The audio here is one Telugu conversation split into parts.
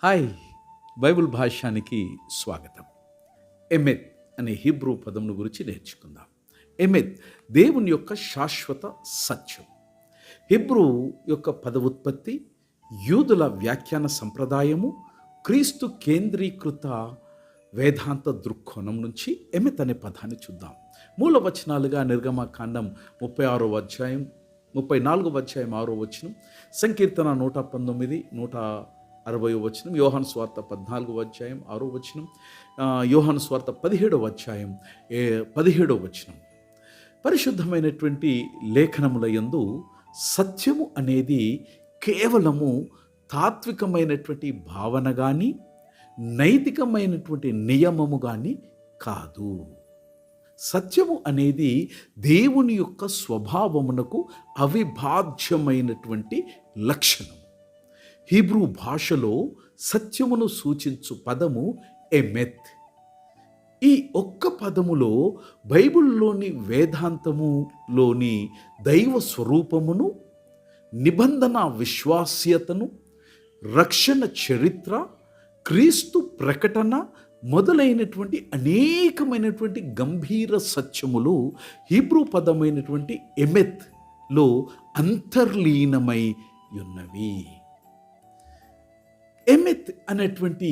హాయ్, బైబిల్ భాష్యానికి స్వాగతం. ఎమెత్ అనే హీబ్రూ పదమును గురించి నేర్చుకుందాం. ఎమెత్ దేవుని యొక్క శాశ్వత సత్యం. హీబ్రూ యొక్క పదవుత్పత్తి, యూదుల వ్యాఖ్యాన సంప్రదాయము, క్రీస్తు కేంద్రీకృత వేదాంత దృక్కోణం నుంచి ఎమెత్ అనే పదాన్ని చూద్దాం. మూల వచనాలుగా నిర్గమకాండం 36వ అధ్యాయం, 34వ అధ్యాయం 6వ వచనం, సంకీర్తన 119, 160వ వచనం, యోహాను స్వార్త 14వ అధ్యాయం 6వ వచనం, యోహాను స్వార్త 17వ అధ్యాయం 17వ వచనం. పరిశుద్ధమైనటువంటి లేఖనముల యందు సత్యము అనేది కేవలము తాత్వికమైనటువంటి భావన కానీ నైతికమైనటువంటి నియమము కానీ కాదు. సత్యము అనేది దేవుని యొక్క స్వభావమునకు అవిభాజ్యమైనటువంటి లక్షణం. హీబ్రూ భాషలో సత్యమును సూచించు పదము ఎమెత్. ఈ ఒక్క పదములో బైబిల్లోని వేదాంతములోని దైవ స్వరూపమును, నిబంధన విశ్వాస్యతను, రక్షణ చరిత్ర, క్రీస్తు ప్రకటన మొదలైనటువంటి అనేకమైనటువంటి గంభీర సత్యములు హీబ్రూ పదమైనటువంటి ఎమెత్లో అంతర్లీనమై ఉన్నవి. ఎమెత్ అనేటువంటి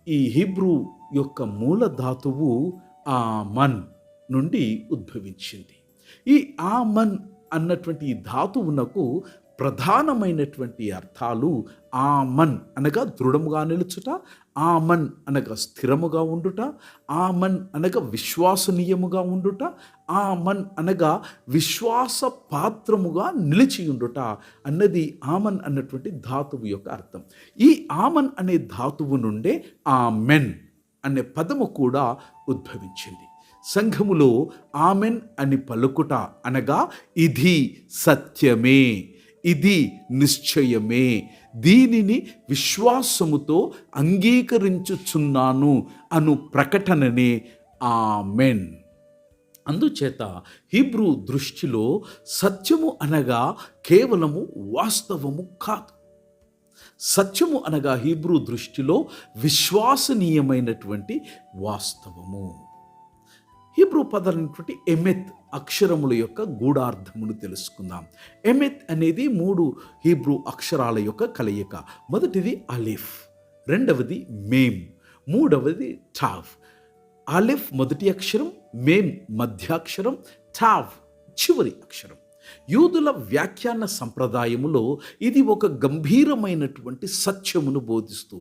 ఈ హీబ్రూ యొక్క మూల ధాతువు ఆమన్ నుండి ఉద్భవించింది. ఈ ఆమన్ అన్నటువంటి ఈ ధాతువునకు ప్రధానమైనటువంటి అర్థాలు ఆమన్ అనగా దృఢముగా నిలుచుట, ఆమన్ అనగా స్థిరముగా ఉండుట, ఆమన్ అనగా విశ్వాసనీయముగా ఉండుట, ఆమన్ అనగా విశ్వాస పాత్రముగా నిలిచి ఉండుట అన్నది ఆమన్ అన్నటువంటి ధాతువు యొక్క అర్థం. ఈ ఆమన్ అనే ధాతువు నుండే ఆమెన్ అనే పదము కూడా ఉద్భవించింది. సంఘములో ఆమెన్ అని పలుకుట అనగా ఇది సత్యమే, ఇది నిశ్చయమే, దీనిని విశ్వాసముతో అంగీకరించుచున్నాను అను ప్రకటననే ఆమెన్. అందుచేత హీబ్రూ దృష్టిలో సత్యము అనగా కేవలము వాస్తవము కాదు. సత్యము అనగా హీబ్రూ దృష్టిలో విశ్వాసనీయమైనటువంటి వాస్తవము. హీబ్రూ పదాలైనటువంటి ఎమెత్ అక్షరముల యొక్క గూఢార్థమును తెలుసుకుందాం. ఎమెత్ అనేది 3 హీబ్రూ అక్షరాల యొక్క కలయిక. మొదటిది అలిఫ్, రెండవది మేమ్, మూడవది టావ్. అలిఫ్ మొదటి అక్షరం, మేమ్ మధ్యాక్షరం, టావ్ చివరి అక్షరం. యూదుల వ్యాఖ్యాన సంప్రదాయములో ఇది ఒక గంభీరమైనటువంటి సత్యమును బోధిస్తూ